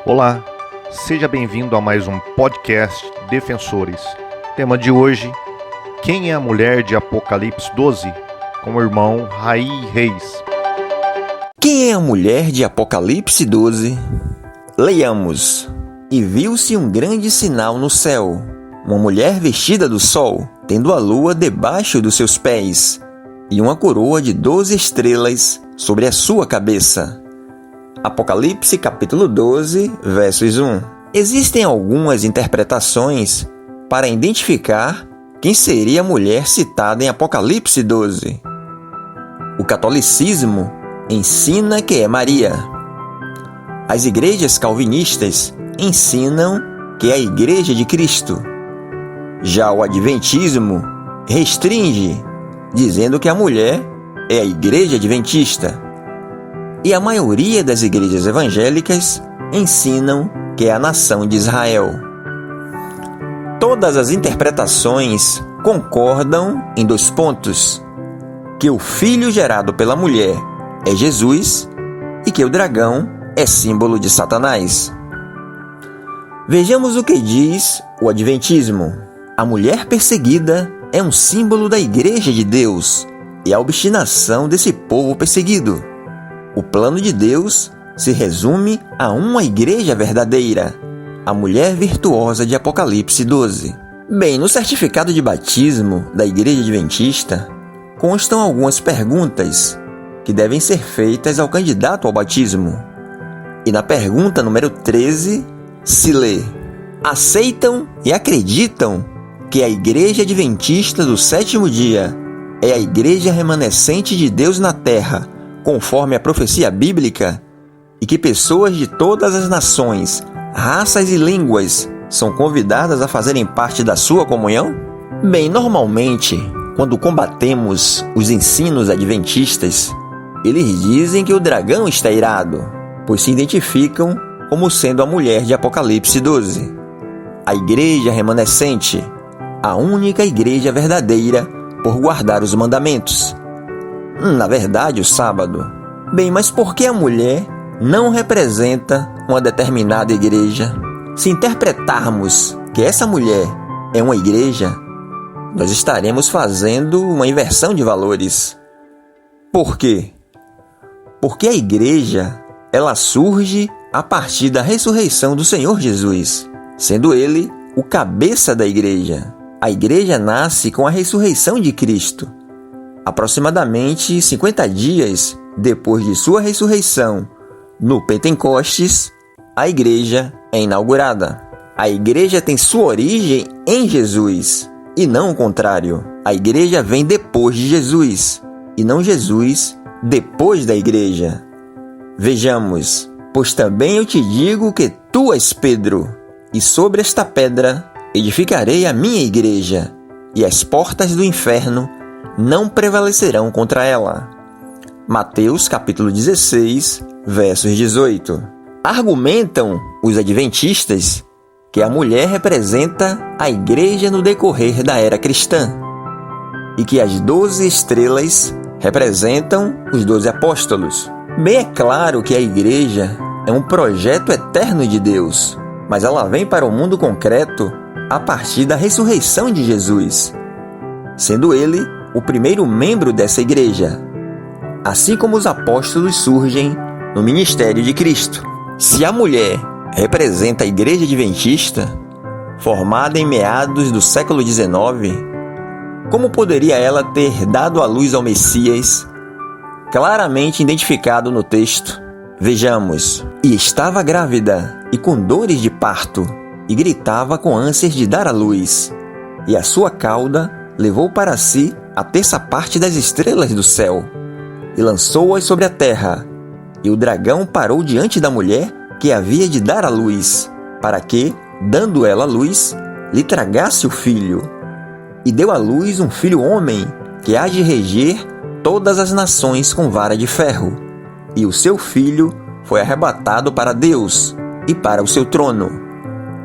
Olá, seja bem-vindo a mais um podcast Defensores. Tema de hoje: quem é a mulher de Apocalipse 12? Com o irmão Raí Reis. Quem é a mulher de Apocalipse 12? Leiamos. E viu-se um grande sinal no céu, uma mulher vestida do sol, tendo a lua debaixo dos seus pés, e uma coroa de 12 estrelas sobre a sua cabeça. Apocalipse capítulo 12, versos 1. Existem algumas interpretações para identificar quem seria a mulher citada em Apocalipse 12. O catolicismo ensina que é Maria. As igrejas calvinistas ensinam que é a Igreja de Cristo. Já o adventismo restringe, dizendo que a mulher é a Igreja Adventista. E a maioria das igrejas evangélicas ensinam que é a nação de Israel. Todas as interpretações concordam em 2 pontos: que o filho gerado pela mulher é Jesus e que o dragão é símbolo de Satanás. Vejamos o que diz o Adventismo. A mulher perseguida é um símbolo da Igreja de Deus e a obstinação desse povo perseguido. O plano de Deus se resume a uma igreja verdadeira, a mulher virtuosa de Apocalipse 12. Bem, no certificado de batismo da Igreja Adventista constam algumas perguntas que devem ser feitas ao candidato ao batismo. E na pergunta número 13 se lê: aceitam e acreditam que a Igreja Adventista do sétimo dia é a igreja remanescente de Deus na terra, conforme a profecia bíblica, e que pessoas de todas as nações, raças e línguas são convidadas a fazerem parte da sua comunhão? Bem, normalmente, quando combatemos os ensinos adventistas, eles dizem que o dragão está irado, pois se identificam como sendo a mulher de Apocalipse 12. A igreja remanescente, a única igreja verdadeira por guardar os mandamentos. Na verdade, o sábado. Bem, mas por que a mulher não representa uma determinada igreja? Se interpretarmos que essa mulher é uma igreja, nós estaremos fazendo uma inversão de valores. Por quê? Porque a igreja, ela surge a partir da ressurreição do Senhor Jesus, sendo Ele o cabeça da igreja. A igreja nasce com a ressurreição de Cristo. Aproximadamente 50 dias depois de sua ressurreição, no Pentecostes, a igreja é inaugurada. A igreja tem sua origem em Jesus, e não o contrário. A igreja vem depois de Jesus, e não Jesus depois da igreja. Vejamos: pois também eu te digo que tu és Pedro, e sobre esta pedra edificarei a minha igreja, e as portas do inferno não prevalecerão contra ela. Mateus capítulo 16, versos 18. Argumentam os adventistas que a mulher representa a igreja no decorrer da era cristã, e que as 12 estrelas representam os 12 apóstolos. Bem, é claro que a igreja é um projeto eterno de Deus, mas ela vem para o mundo concreto a partir da ressurreição de Jesus, sendo Ele o primeiro membro dessa igreja, assim como os apóstolos surgem no ministério de Cristo. Se a mulher representa a Igreja Adventista, formada em meados do século XIX, como poderia ela ter dado à luz ao Messias, claramente identificado no texto? Vejamos: e estava grávida e com dores de parto, e gritava com ânsias de dar à luz, e a sua cauda levou para si a terça parte das estrelas do céu, e lançou-as sobre a terra. E o dragão parou diante da mulher que havia de dar à luz, para que, dando ela à luz, lhe tragasse o filho. E deu à luz um filho homem, que há de reger todas as nações com vara de ferro. E o seu filho foi arrebatado para Deus e para o seu trono.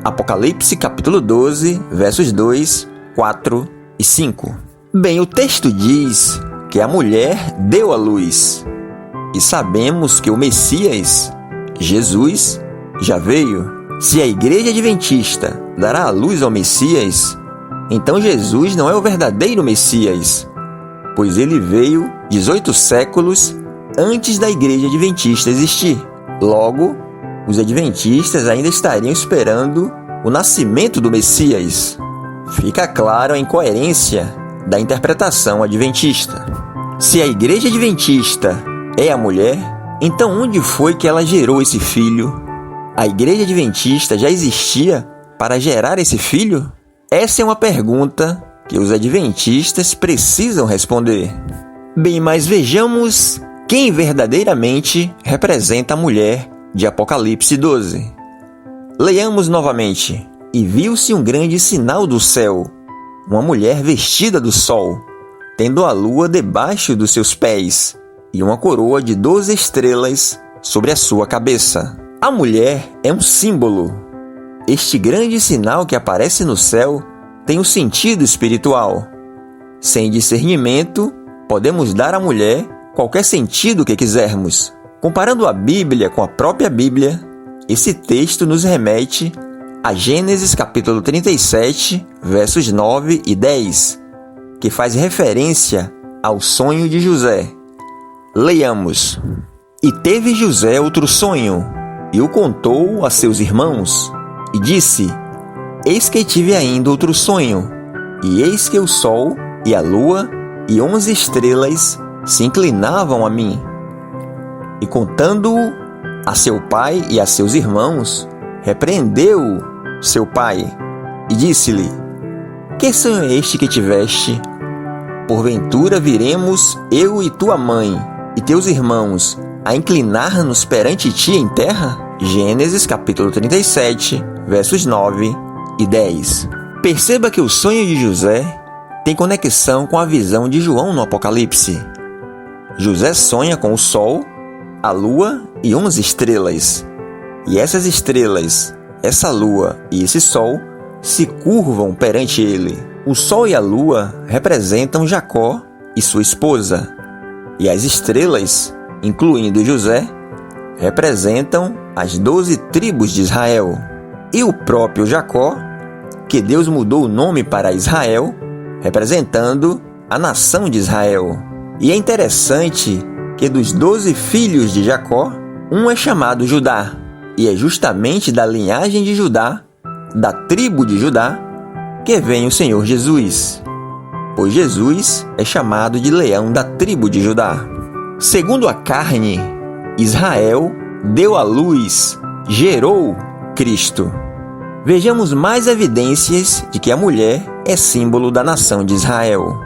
Apocalipse capítulo 12, versos 2, 4 e 5. Bem, o texto diz que a mulher deu à luz. E sabemos que o Messias, Jesus, já veio? Se a Igreja Adventista dará a luz ao Messias, então Jesus não é o verdadeiro Messias, pois ele veio 18 séculos antes da Igreja Adventista existir. Logo, os adventistas ainda estariam esperando o nascimento do Messias. Fica claro a incoerência da interpretação adventista. Se a Igreja Adventista é a mulher, então onde foi que ela gerou esse filho? A Igreja Adventista já existia para gerar esse filho? Essa é uma pergunta que os adventistas precisam responder. Bem, mas vejamos quem verdadeiramente representa a mulher de Apocalipse 12. Leiamos novamente. E viu-se um grande sinal do céu, uma mulher vestida do sol, tendo a lua debaixo dos seus pés, e uma coroa de 12 estrelas sobre a sua cabeça. A mulher é um símbolo. Este grande sinal que aparece no céu tem um sentido espiritual. Sem discernimento, podemos dar à mulher qualquer sentido que quisermos. Comparando a Bíblia com a própria Bíblia, esse texto nos remete a Gênesis capítulo 37, versos 9 e 10, que faz referência ao sonho de José. Leiamos. E teve José outro sonho, e o contou a seus irmãos, e disse: Eis que tive ainda outro sonho, e eis que o sol e a lua e 11 estrelas se inclinavam a mim. E contando-o a seu pai e a seus irmãos, repreendeu-o seu pai, e disse-lhe: Que sonho é este que tiveste? Porventura viremos eu e tua mãe e teus irmãos a inclinar-nos perante ti em terra? Gênesis capítulo 37, versos 9 e 10. Perceba que o sonho de José tem conexão com a visão de João no Apocalipse. José sonha com o sol, a lua e 11 estrelas. E essas estrelas, essa lua e esse sol se curvam perante ele. O sol e a lua representam Jacó e sua esposa, e as estrelas, incluindo José, representam as 12 tribos de Israel. E o próprio Jacó, que Deus mudou o nome para Israel, representando a nação de Israel. E é interessante que dos 12 filhos de Jacó, um é chamado Judá, e é justamente da linhagem de Judá, da tribo de Judá, que vem o Senhor Jesus, pois Jesus é chamado de leão da tribo de Judá. Segundo a carne, Israel deu à luz, gerou Cristo. Vejamos mais evidências de que a mulher é símbolo da nação de Israel.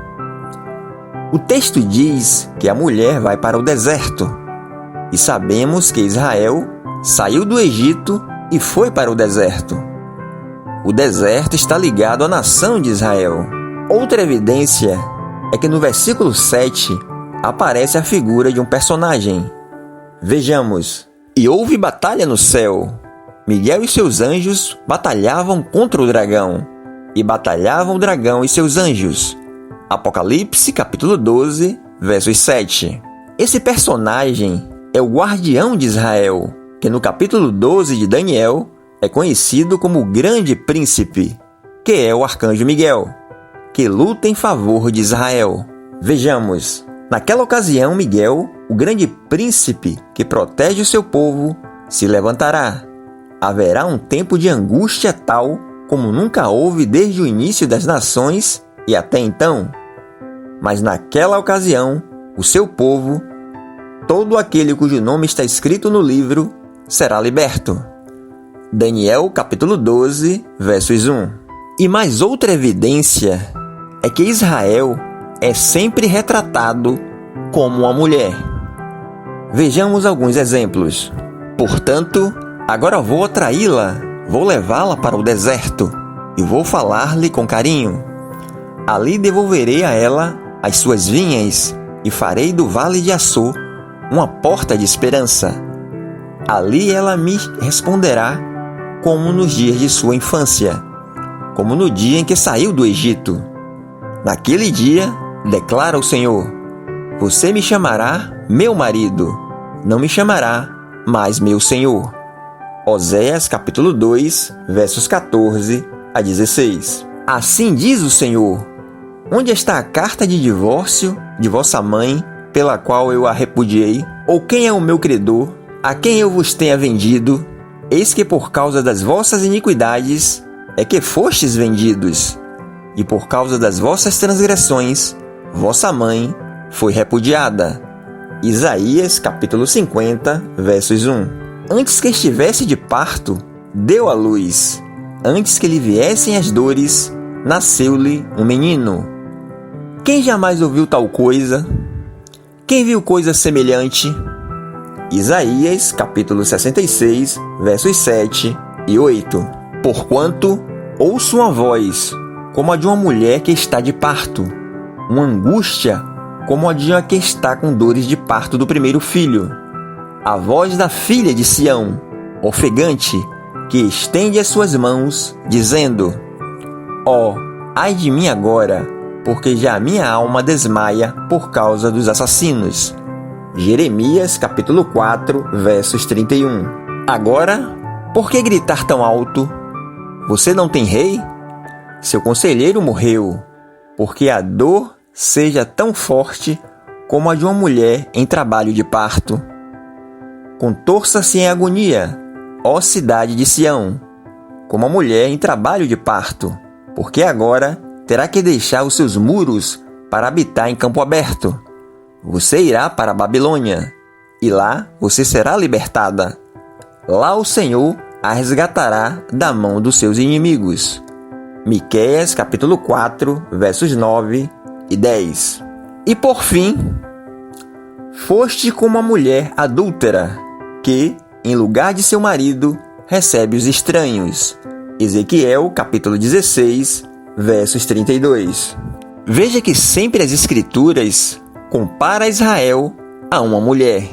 O texto diz que a mulher vai para o deserto, e sabemos que Israel saiu do Egito e foi para o deserto. O deserto está ligado à nação de Israel. Outra evidência é que no versículo 7 aparece a figura de um personagem. Vejamos. E houve batalha no céu. Miguel e seus anjos batalhavam contra o dragão, e batalhavam o dragão e seus anjos. Apocalipse capítulo 12, versos 7. Esse personagem é o guardião de Israel, que no capítulo 12 de Daniel é conhecido como o grande príncipe, que é o arcanjo Miguel, que luta em favor de Israel. Vejamos, naquela ocasião Miguel, o grande príncipe que protege o seu povo, se levantará. Haverá um tempo de angústia tal como nunca houve desde o início das nações e até então. Mas naquela ocasião, o seu povo, todo aquele cujo nome está escrito no livro, será liberto. Daniel capítulo 12, versos 1. E mais outra evidência é que Israel é sempre retratado como uma mulher. Vejamos alguns exemplos. Portanto, agora vou atraí-la, vou levá-la para o deserto e vou falar-lhe com carinho. Ali devolverei a ela as suas vinhas e farei do vale de Açor uma porta de esperança. Ali ela me responderá como nos dias de sua infância, como no dia em que saiu do Egito. Naquele dia, declara o Senhor, você me chamará meu marido, não me chamará mais meu Senhor. Oséias capítulo 2, versos 14 a 16. Assim diz o Senhor: onde está a carta de divórcio de vossa mãe, pela qual eu a repudiei? Ou quem é o meu credor, a quem eu vos tenha vendido? Eis que por causa das vossas iniquidades é que fostes vendidos, e por causa das vossas transgressões, vossa mãe foi repudiada. Isaías capítulo 50, versos 1. Antes que estivesse de parto, deu à luz. Antes que lhe viessem as dores, nasceu-lhe um menino. Quem jamais ouviu tal coisa? Quem viu coisa semelhante? Isaías capítulo 66, versos 7 e 8. Porquanto ouço uma voz, como a de uma mulher que está de parto, uma angústia como a de uma que está com dores de parto do primeiro filho. A voz da filha de Sião, ofegante, que estende as suas mãos, dizendo: ó, ai de mim agora, porque já a minha alma desmaia por causa dos assassinos. Jeremias capítulo 4, versos 31. Agora, por que gritar tão alto? Você não tem rei? Seu conselheiro morreu, porque a dor seja tão forte como a de uma mulher em trabalho de parto. Contorça-se em agonia, ó cidade de Sião, como a mulher em trabalho de parto, porque agora terá que deixar os seus muros para habitar em campo aberto. Você irá para a Babilônia, e lá você será libertada. Lá o Senhor a resgatará da mão dos seus inimigos. Miqueias capítulo 4, versos 9 e 10. E por fim, foste como a mulher adúltera, que, em lugar de seu marido, recebe os estranhos. Ezequiel capítulo 16, versos 32. Veja que sempre as Escrituras compara Israel a uma mulher.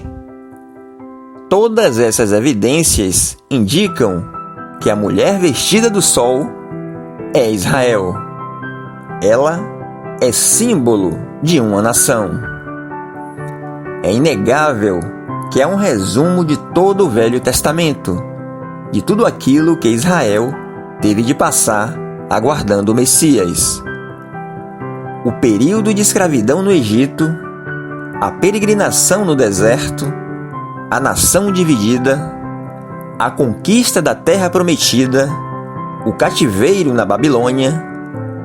Todas essas evidências indicam que a mulher vestida do sol é Israel. Ela é símbolo de uma nação. É inegável que é um resumo de todo o Velho Testamento, de tudo aquilo que Israel teve de passar aguardando o Messias. O período de escravidão no Egito, a peregrinação no deserto, a nação dividida, a conquista da terra prometida, o cativeiro na Babilônia,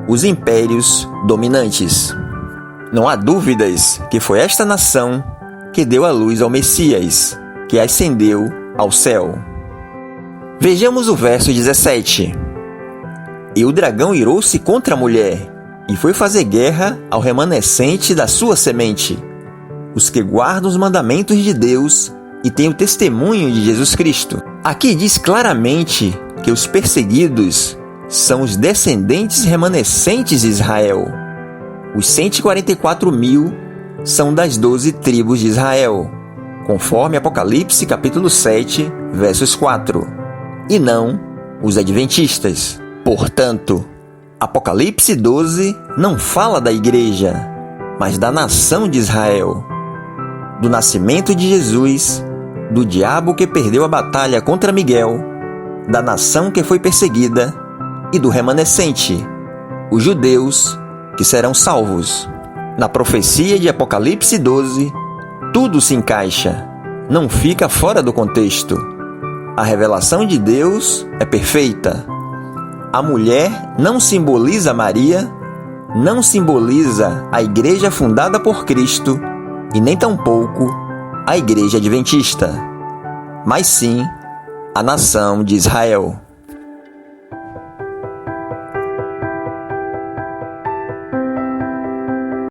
os impérios dominantes. Não há dúvidas que foi esta nação que deu a luz ao Messias, que ascendeu ao céu. Vejamos o verso 17. E o dragão irou-se contra a mulher, e foi fazer guerra ao remanescente da sua semente, os que guardam os mandamentos de Deus e têm o testemunho de Jesus Cristo. Aqui diz claramente que os perseguidos são os descendentes remanescentes de Israel. Os 144.000 são das 12 tribos de Israel, conforme Apocalipse capítulo 7, versos 4, e não os adventistas. Portanto, Apocalipse 12 não fala da igreja, mas da nação de Israel, do nascimento de Jesus, do diabo que perdeu a batalha contra Miguel, da nação que foi perseguida e do remanescente, os judeus que serão salvos. Na profecia de Apocalipse 12, tudo se encaixa, não fica fora do contexto. A revelação de Deus é perfeita. A mulher não simboliza Maria, não simboliza a igreja fundada por Cristo e nem tampouco a igreja adventista, mas sim a nação de Israel.